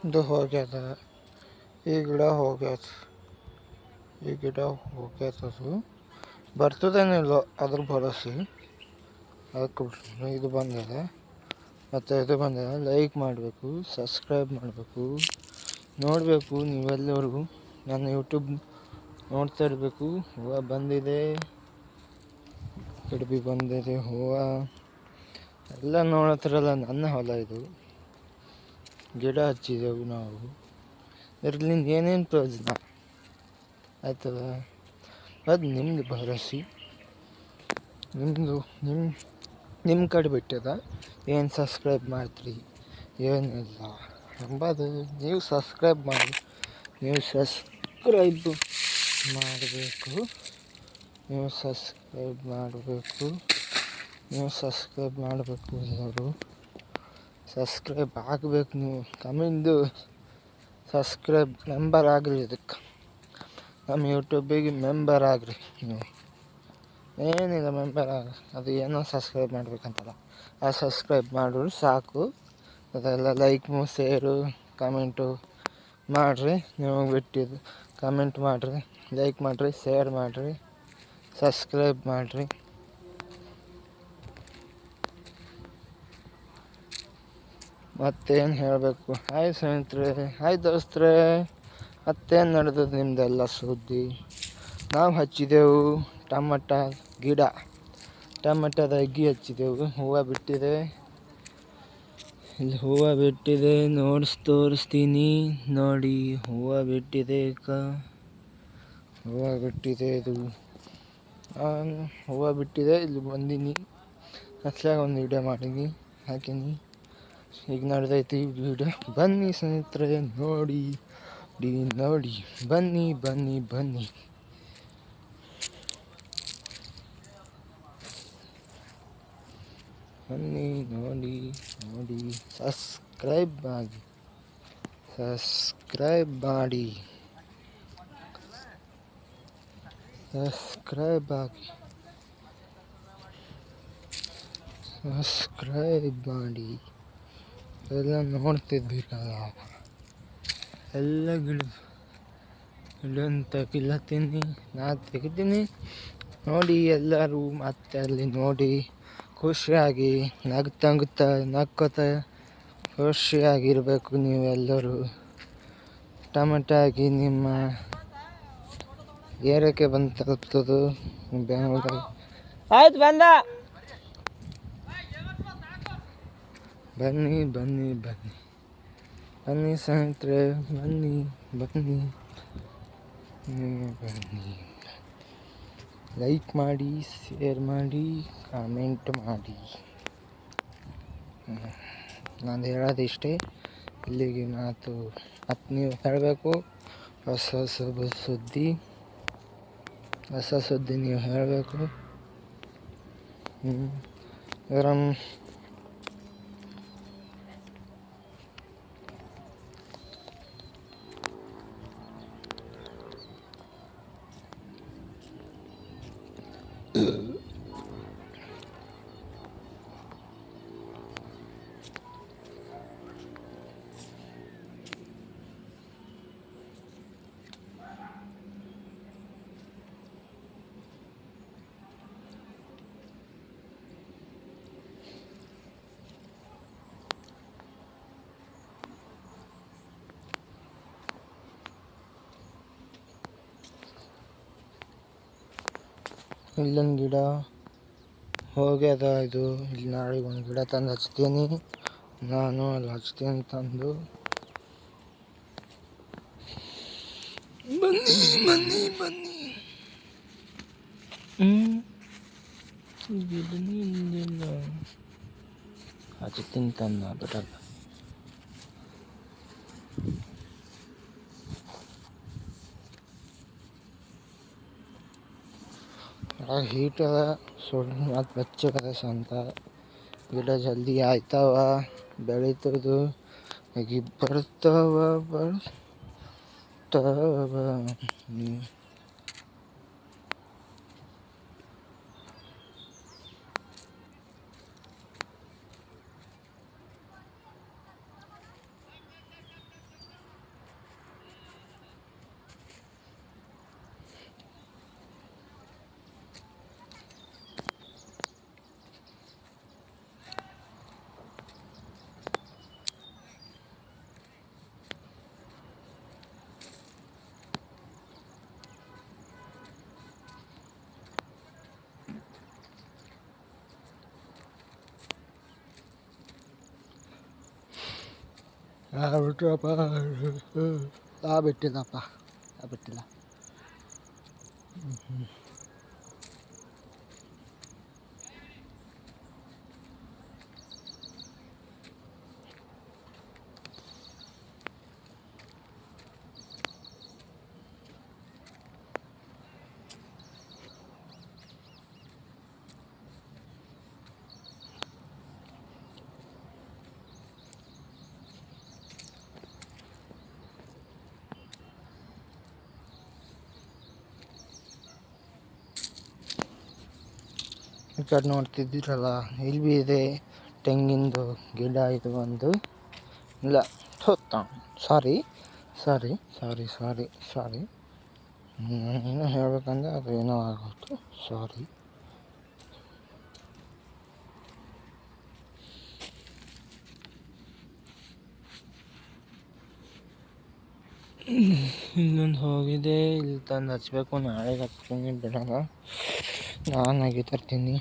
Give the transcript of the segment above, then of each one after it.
ಇದು ಹೋಗ್ಯದ, ಈ ಗಿಡ ಹೋಗ್ಯದ, ಈ ಗಿಡ ಹೋಗ್ಯದದು ಬರ್ತದೇನಿಲ್ಲೋ ಅದ್ರ ಭರೋಸೆ. ಅದಕ್ಕೆ ಇದು ಬಂದಿದೆ ಮತ್ತು ಇದು ಬಂದಿದೆ. ಲೈಕ್ ಮಾಡಬೇಕು, ಸಬ್ಸ್ಕ್ರೈಬ್ ಮಾಡಬೇಕು, ನೋಡಬೇಕು. ನೀವೆಲ್ಲರಿಗೂ ನನ್ನ ಯೂಟ್ಯೂಬ್ ನೋಡ್ತಾ ಇರಬೇಕು. ಹೂವು ಬಂದಿದೆ, ಕಡ್ಬಿ ಬಂದಿದೆ, ಹೂವು ಎಲ್ಲ ನೋಡತ್ತಿರಲ್ಲ. ನನ್ನ ಹೊಲ ಇದು, ಗಿಡ ಹಚ್ಚಿದೆವು ನಾವು. ಇದ್ರಲಿಂದ ಏನೇನು ಪ್ರಯೋಜನ ಆಯ್ತದ? ಅದು ನಿಮ್ಮದು ಭರೋಸೆ, ನಿಮ್ಮ ಕಡೆ ಬಿಟ್ಟದ. ಏನು ಸಬ್ಸ್ಕ್ರೈಬ್ ಮಾಡ್ತೀರಿ ಏನಿಲ್ಲ ಎಂಬುದು ನೀವು ಸಬ್ಸ್ಕ್ರೈಬ್ ಮಾಡಿ. ನೀವು ಸಬ್ಸ್ಕ್ರೈಬ್ ಮಾಡಬೇಕು, ನೀವು ಸಬ್ಸ್ಕ್ರೈಬ್ ಮಾಡಬೇಕು, ನೀವು ಸಬ್ಸ್ಕ್ರೈಬ್ ಮಾಡಬೇಕು. ಎಲ್ಲರೂ ಸಬ್ಸ್ಕ್ರೈಬ್ ಆಗಬೇಕು. ನೀವು ಕಮ್ಮಿಂದು ಸಬ್ಸ್ಕ್ರೈಬ್ ಮೆಂಬರ್ ಆಗಿರಿ. ಇದಕ್ಕೆ ನಮ್ಮ ಯೂಟ್ಯೂಬಿಗೆ ಮೆಂಬರ್ ಆಗಿರಿ. ನೀವು ಏನಿಲ್ಲ ಮೆಂಬರ್ ಆಗ, ಅದು ಏನೋ ಸಬ್ಸ್ಕ್ರೈಬ್ ಮಾಡ್ಬೇಕಂತಲ್ಲ, ಆ ಸಬ್ಸ್ಕ್ರೈಬ್ ಮಾಡಿದ್ರು ಸಾಕು. ಅದೆಲ್ಲ ಲೈಕು, ಶೇರು, ಕಮೆಂಟು ಮಾಡಿರಿ. ನಿಮಗೆ ಬಿಟ್ಟಿದ್ದು ಕಮೆಂಟ್ ಮಾಡಿರಿ, ಲೈಕ್ ಮಾಡಿರಿ, ಶೇರ್ ಮಾಡಿರಿ, ಸಬ್ಸ್ಕ್ರೈಬ್ ಮಾಡಿರಿ. ಮತ್ತೇನು ಹೇಳಬೇಕು? ಹಾಯ್ ಸ್ನೇಹಿತರೆ, ಹಾಯ್ ದೋಸ್ತರೇ, ಮತ್ತೇನು ನಡೆದದು ನಿಮ್ಮದೆಲ್ಲ ಸುದ್ದಿ? ನಾವು ಹಚ್ಚಿದೆವು ಟಮಟ ಗಿಡ, ಟಮಟದ ಅಗ್ಗಿ ಹಚ್ಚಿದೆವು. ಹೂವು ಬಿಟ್ಟಿದೆ, ಇಲ್ಲಿ ಹೂವು ಬಿಟ್ಟಿದೆ. ತೋರಿಸ್ತೀನಿ ನೋಡಿ. ಹೂವು ಬಿಟ್ಟಿದೆ, ಹೂವು ಬಿಟ್ಟಿದೆ. ಇದು ಹೂವು ಬಿಟ್ಟಿದೆ. ಇಲ್ಲಿ ಬಂದೀನಿ, ಹಚ್ಚಾಗ ಒಂದು ವಿಡಿಯೋ ಮಾಡೀನಿ, ಹಾಕೀನಿ. ಈಗ ನಡೆದೈತಿ ವಿಡಿಯೋ. ಬನ್ನಿ ಸ್ನೇಹಿತರೆ, ನೋಡಿ ನೋಡಿ, ಬನ್ನಿ ಬನ್ನಿ ಬನ್ನಿ. ಬನ್ನಿ ನೋಡಿ ನೋಡಿ, ಸಬ್ಸ್ಕ್ರೈಬ್ ಮಾಡಿ, ಸಬ್ಸ್ಕ್ರೈಬ್ ಮಾಡಿ, ಸಬ್ಸ್ಕ್ರೈಬ್ ಆಗಿ, ಸಬ್ಸ್ಕ್ರೈಬ್ ಮಾಡಿ. ಎಲ್ಲ ನೋಡ್ತಿದ್ದೀರಲ್ಲ, ಎಲ್ಲ ಗಿಡನ್ನು ತೆಗಿಲತ್ತೀನಿ, ನಾ ತೆಗಿತೀನಿ ನೋಡಿ. ಎಲ್ಲರೂ ಮತ್ತೆ ಅಲ್ಲಿ ನೋಡಿ ಖುಷಿಯಾಗಿ ನಕ್ಕೋತ ಖುಷಿಯಾಗಿರಬೇಕು. ನೀವೆಲ್ಲರೂ ಟೊಮೆಟೊ ಆಗಿ ನಿಮ್ಮ ಏರಿಯಾಕ್ಕೆ ಬಂದು ತಲುಪ್ತದೆ ಬೆಂಗಳೂರಲ್ಲಿ. ಆಯ್ತು ಬಂದ. ಬನ್ನಿ ಬನ್ನಿ ಬನ್ನಿ ಬನ್ನಿ ಸ್ನೇಹಿತರೆ, ಬನ್ನಿ ಬನ್ನಿ ಬನ್ನಿ. ಲೈಕ್ ಮಾಡಿ, ಶೇರ್ ಮಾಡಿ, ಕಾಮೆಂಟ್ ಮಾಡಿ. ನಾನು ಹೇಳೋದು ಇಷ್ಟೇ. ಇಲ್ಲಿಗೆ ಮಾತು. ಮತ್ತು ನೀವು ಹೇಳಬೇಕು ಹೊಸ ಸುದ್ದಿ ನೀವು ಹೇಳಬೇಕು. ಇಲ್ಲೊಂದು ಗಿಡ ಹೋಗ್ಯದ. ಇದು ಇಲ್ಲಿ ನಾಳೆಗೆ ಒಂದು ಗಿಡ ತಂದು ಹಚ್ತೀನಿ. ನಾನು ಅಲ್ಲಿ ಹಚ್ತೀನಿ ತಂದು. ಬನ್ನಿ ಬನ್ನಿ ಬನ್ನಿ. ಗಿಡ ಹಚ್ತೀನಿ ತಂದು ಬಿಡಲ್ಲ. ಹೀಟ್ ಅದ, ಸುಳ್ಳು ಮತ್ತು ಬೆಚ್ಚಗದ ಸಂತ. ಗಿಡ ಜಲ್ದಿ ಆಯ್ತಾವ, ಬೆಳೀತದು, ಆಗಿ ಬರ್ತಾವ. ಬಿಟ್ಟಪ್ಪ ಬಿಟ್ಟಿಲ್ಲಪ್ಪ ಬಿಟ್ಟಿಲ್ಲ. ಈ ಕಡೆ ನೋಡ್ತಿದ್ದೀರಲ್ಲ, ಇಲ್ಲಿ ಭೀ ಇದೆ ತೆಂಗಿಂದು ಗಿಡ. ಇದು ಒಂದು ಇಲ್ಲ, ಸಾರಿ ಸಾರಿ ಸಾರಿ ಸಾರಿ ಸಾರಿ ಏನೋ ಹೇಳ್ಬೇಕಂದ್ರೆ ಅದು ಏನೋ ಆಗೋಯ್ತು, ಸಾರಿ. ಇನ್ನೊಂದು ಹೋಗಿದೆ, ಇಲ್ಲಿ ತಂದು ಹಚ್ಬೇಕು. ನಾಳೆಗೆ ಹಚ್ತೀನಿ, ಬಿಡೋಣ. ನಾನು ಆಗಿ ತರ್ತೀನಿ.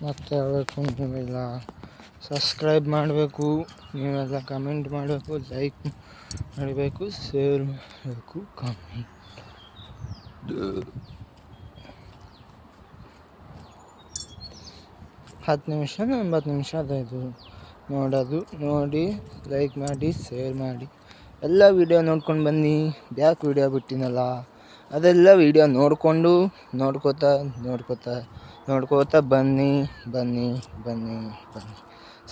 ಮತ್ತೆ ಹೇಳಬೇಕು, ನೀವೆಲ್ಲ ಸಬ್ಸ್ಕ್ರೈಬ್ ಮಾಡಬೇಕು, ನೀವೆಲ್ಲ ಕಮೆಂಟ್ ಮಾಡಬೇಕು, ಲೈಕ್ ಮಾಡಬೇಕು, ಶೇರ್ ಮಾಡಬೇಕು, ಕಮೆಂಟ್ 10 ನಿಮಿಷ 80 ನಿಮಿಷ ಅದು ನೋಡೋದು. ನೋಡಿ ಲೈಕ್ ಮಾಡಿ, ಶೇರ್ ಮಾಡಿ, ಎಲ್ಲ ವೀಡಿಯೋ ನೋಡ್ಕೊಂಡು ಬನ್ನಿ. ಬ್ಯಾಕ್ ವೀಡಿಯೋ ಬಿಟ್ಟಿನಲ್ಲ, ಅದೆಲ್ಲ ವೀಡಿಯೋ ನೋಡ್ಕೋತಾ ಬನ್ನಿ.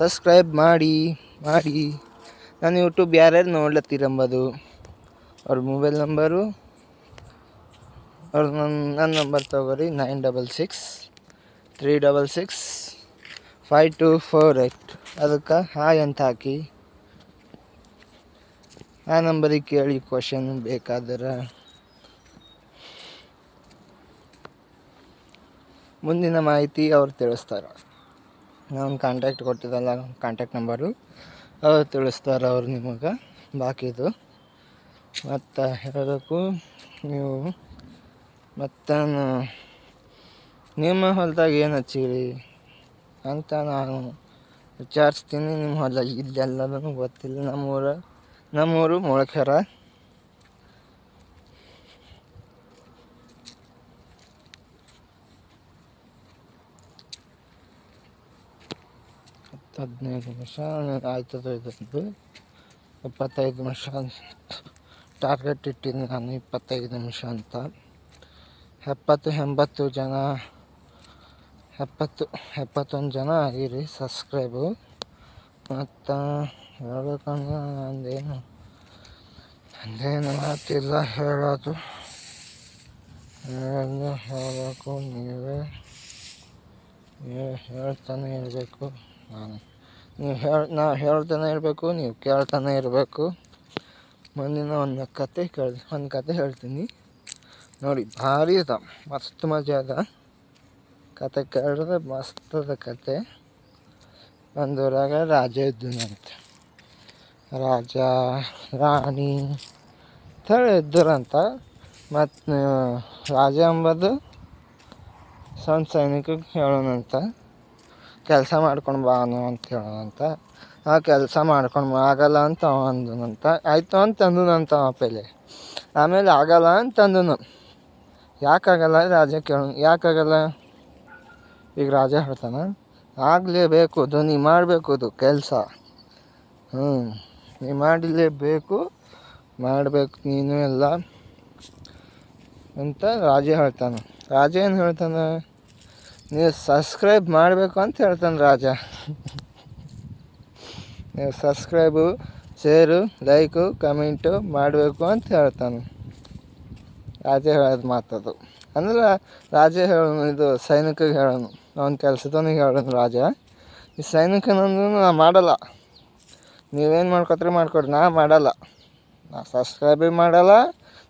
ಸಬ್ಸ್ಕ್ರೈಬ್ ಮಾಡಿ. ನಾನು ಯೂಟ್ಯೂಬ್ ಯಾರ್ಯಾರು ನೋಡ್ಲತ್ತೀರಂಬೋದು ಅವ್ರ ಮೊಬೈಲ್ ನಂಬರು ನನ್ನ ನಂಬರ್ ತಗೋರಿ, 9636652448. ಅದಕ್ಕೆ ಹಾಯ್ ಅಂತ ಹಾಕಿ. ಆ ನಂಬರಿಗೆ ಕೇಳಿ ಕ್ವಶನ್ ಬೇಕಾದ್ರೆ. ಮುಂದಿನ ಮಾಹಿತಿ ಅವ್ರು ತಿಳಿಸ್ತಾರೆ. ನಾನು ಕಾಂಟ್ಯಾಕ್ಟ್ ಕೊಟ್ಟಿದ್ದಲ್ಲ, ಕಾಂಟ್ಯಾಕ್ಟ್ ನಂಬರು, ಅವ್ರು ತಿಳಿಸ್ತಾರೆ ಅವ್ರು ನಿಮಗೆ ಬಾಕಿದು. ಮತ್ತು ಹೇಳಬೇಕು, ನೀವು ಮತ್ತು ನಿಮ್ಮ ಹೊಲದಾಗ ಏನು ಹಚ್ಚಿರಿ ಅಂತ ನಾನು ವಿಚಾರಿಸ್ತೀನಿ. ನಿಮ್ಮ ಹೊಲ ಇಲ್ಲೆಲ್ಲದೂ ಗೊತ್ತಿಲ್ಲ. ನಮ್ಮೂರು ಮೊಳಕೆರೆ. ಮತ್ತು 15 ನಿಮಿಷ ಆಯ್ತದೆ. ಇದೊಂದು 25 ನಿಮಿಷ ಟಾರ್ಗೆಟ್ ಇಟ್ಟಿದ್ದೀನಿ ನಾನು, 25 ನಿಮಿಷ ಅಂತ. 70-80 ಜನ 71 ಜನ ಆಗಿರಿ ಸಬ್ಸ್ಕ್ರೈಬು. ಮತ್ತು ಹೇಳ್ಬೇಕಂದ್ರೆ ನಂದೇನು ಮಾತಿಲ್ಲ ಹೇಳೋದು. ಹೇಳಬೇಕು, ನೀವೇ ಹೇಳ್ತಾನೆ ಇರಬೇಕು. ನಾವು ಹೇಳ್ತಾನೆ ಇರಬೇಕು, ನೀವು ಕೇಳ್ತಾನೆ ಇರಬೇಕು. ಮುಂದಿನ ಒಂದು ಕತೆ ಹೇಳ್ತೀನಿ ನೋಡಿ, ಭಾರಿ ಅದ, ಮಸ್ತ್ ಮಜಾ ಅದ ಕತೆ. ಕೇಳಿದ್ರೆ ಮಸ್ತ್ ಅದ ಕತೆ. ಒಂದೂರಾಗ ರಾಜ ಇದ್ದನಂತೆ. ರಾಜ ರಾಣಿ ಥರ ಇದ್ದರಂತ. ಮತ್ತು ರಾಜ ಎಂಬುದು ಸಣ್ಣ ಸೈನಿಕಗೆ ಹೇಳೋಣಂತ, ಕೆಲಸ ಮಾಡ್ಕೊಂಡು ಬಾನು ಅಂತ ಹೇಳೋಣಂತ. ಆ ಕೆಲಸ ಮಾಡ್ಕೊಂಡು ಆಗಲ್ಲ ಅಂತ ಅಂದನಂತ. ಆಯಿತು ಅಂತ ಅಂದನಂತ ಪೆಲೆ. ಆಮೇಲೆ ಆಗಲ್ಲ ಅಂತ ಅಂದನು. ಯಾಕಾಗಲ್ಲ ರಾಜ ಯಾಕಾಗಲ್ಲ? ಈಗ ರಾಜ ಹೇಳ್ತಾನೆ, ಆಗಲೇಬೇಕು, ನೀ ಮಾಡಬೇಕು ಅದು ಕೆಲಸ. ನೀ ಮಾಡಲೇಬೇಕು ನೀನು ಎಲ್ಲ ಅಂತ ರಾಜ ಹೇಳ್ತಾನೆ. ರಾಜ ಏನು ಹೇಳ್ತಾನೆ? ನೀವು ಸಬ್ಸ್ಕ್ರೈಬ್ ಮಾಡಬೇಕು ಅಂತ ಹೇಳ್ತಾನೆ ರಾಜ. ನೀವು ಸಬ್ಸ್ಕ್ರೈಬು, ಶೇರು, ಲೈಕು, ಕಮೆಂಟು ಮಾಡಬೇಕು ಅಂತ ಹೇಳ್ತಾನೆ. ರಾಜ ಹೇಳೋದು ಮಾತದು. ಅಂದ್ರೆ ರಾಜ ಹೇಳೋನು, ಇದು ಸೈನಿಕಗೆ ಹೇಳೋನು, ಅವನ ಕೆಲಸದವನಿಗೆ ಹೇಳೋನು ರಾಜ. ಈ ಸೈನಿಕನಂದ್ರೂ ನಾ ಮಾಡಲ್ಲ, ನೀವೇನು ಮಾಡ್ಕೊಡ್ರಿ, ನಾ ಮಾಡಲ್ಲ. ನಾ ಸಬ್ಸ್ಕ್ರೈಬ್ ಭೀ ಮಾಡಲ್ಲ,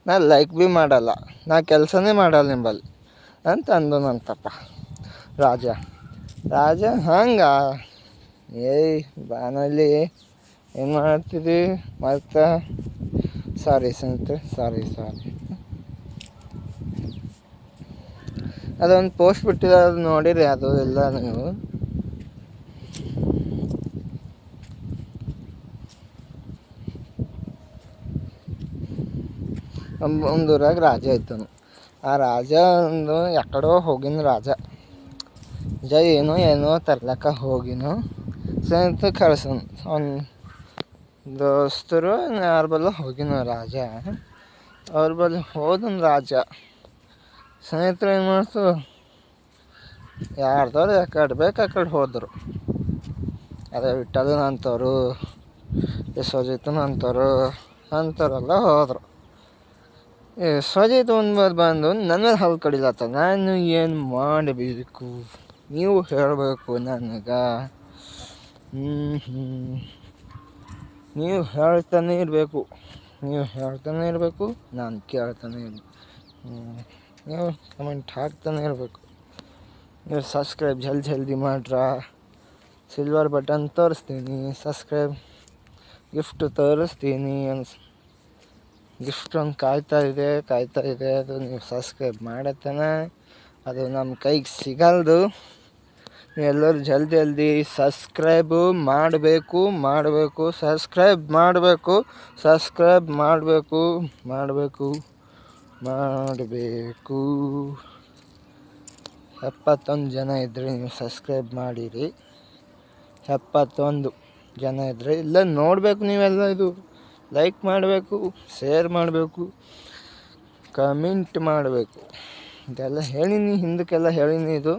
ನಾ ಲೈಕ್ ಭೀ ಮಾಡಲ್ಲ, ನಾ ಕೆಲಸನೇ ಮಾಡಲ್ಲ ನಿಂಬಲ್ಲಿ ಅಂತ ಅಂದನಂತಪ್ಪ ರಾಜ. ರಾಜ ಹಂಗ ಏಯ್ ಬಾನಲ್ಲಿ ಏನು ಮಾಡ್ತಿದ್ವಿ ಮತ್ತು ಸಾರಿ ಸ್ನೇಹಿತರೆ ಸಾರಿ ಅದೊಂದು ಪೋಸ್ಟ್ ಬಿಟ್ಟಿದೆ, ಅದು ನೋಡಿರಿ ಅದು ಎಲ್ಲ ನೀವು. ಒಂದು ಊರಾಗ ರಾಜ ಇದ್ದನು. ಆ ರಾಜ ಒಂದು ಎಕ್ಕಡೋ ಹೋಗಿನ ರಾಜ ಏನೋ ತರ್ಲಕ್ಕ ಹೋಗಿನು ಸ್ನೇಹಿತ ಕಳ್ಸನು. ಅವ್ನ ದೋಸ್ತರು ಯಾರ ಬಲ್ಲ ಹೋಗಿನ ರಾಜ, ಅವ್ರ ಬಲ್ಲಿ ಹೋದನು ರಾಜ. ಸ್ನೇಹಿತರು ಏನು ಮಾಡ್ತು, ಯಾರ್ದವ್ರು ಯಾಕಡೆ ಬೇಕು ಆ ಕಡೆ ಹೋದರು. ಅದೇ ವಿಠಲನ ಅಂತವರು, ವಿಶ್ವಜಿತನ ಅಂಥವ್ರೆಲ್ಲ ಹೋದರು. ವಿಶ್ವಜಿತ್ ಬಂದು ನನ್ನ ಮೇಲೆ ಹಲ್ಲು ಕಡಿಲತ್ತ. ನಾನು ಏನು ಮಾಡಬೇಕು ನೀವು ಹೇಳಬೇಕು ನನಗೆ. ನೀವು ಹೇಳ್ತಾನೆ ಇರಬೇಕು, ನಾನು ಕೇಳ್ತಾನೆ ನೀವು ಕಮೆಂಟ್ ಹಾಕ್ತಾನೆ ಇರಬೇಕು. ನೀವು ಸಬ್ಸ್ಕ್ರೈಬ್ ಜಲ್ದಿ ಮಾಡ್ರ. ಸಿಲ್ವರ್ ಬಟನ್ ತೋರಿಸ್ತೀನಿ, ಸಬ್ಸ್ಕ್ರೈಬ್ ಗಿಫ್ಟ್ ತೋರಿಸ್ತೀನಿ. ಗಿಫ್ಟ್ ಒಂದು ಕಾಯ್ತಾ ಇದೆ. ಅದು ನೀವು ಸಬ್ಸ್ಕ್ರೈಬ್ ಮಾಡತ್ತಾನೆ ಅದು ನಮ್ಮ ಕೈಗೆ ಸಿಗಲ್ದು. ನೀವೆಲ್ಲರೂ ಜಲ್ದಿ ಸಬ್ಸ್ಕ್ರೈಬು ಮಾಡಬೇಕು. ಸಬ್ಸ್ಕ್ರೈಬ್ ಮಾಡಬೇಕು 71 ಜನ ಇದ್ದರೆ ನೀವು ಸಬ್ಸ್ಕ್ರೈಬ್ ಮಾಡಿರಿ. 71 ಜನ ಇದ್ದರೆ ಇಲ್ಲ ನೋಡಬೇಕು. ನೀವೆಲ್ಲ ಇದು ಲೈಕ್ ಮಾಡಬೇಕು, ಶೇರ್ ಮಾಡಬೇಕು, ಕಮೆಂಟ್ ಮಾಡಬೇಕು. ಇದೆಲ್ಲ ಹೇಳಿನಿ, ಹಿಂದಕ್ಕೆಲ್ಲ ಹೇಳಿನಿ. ಇದು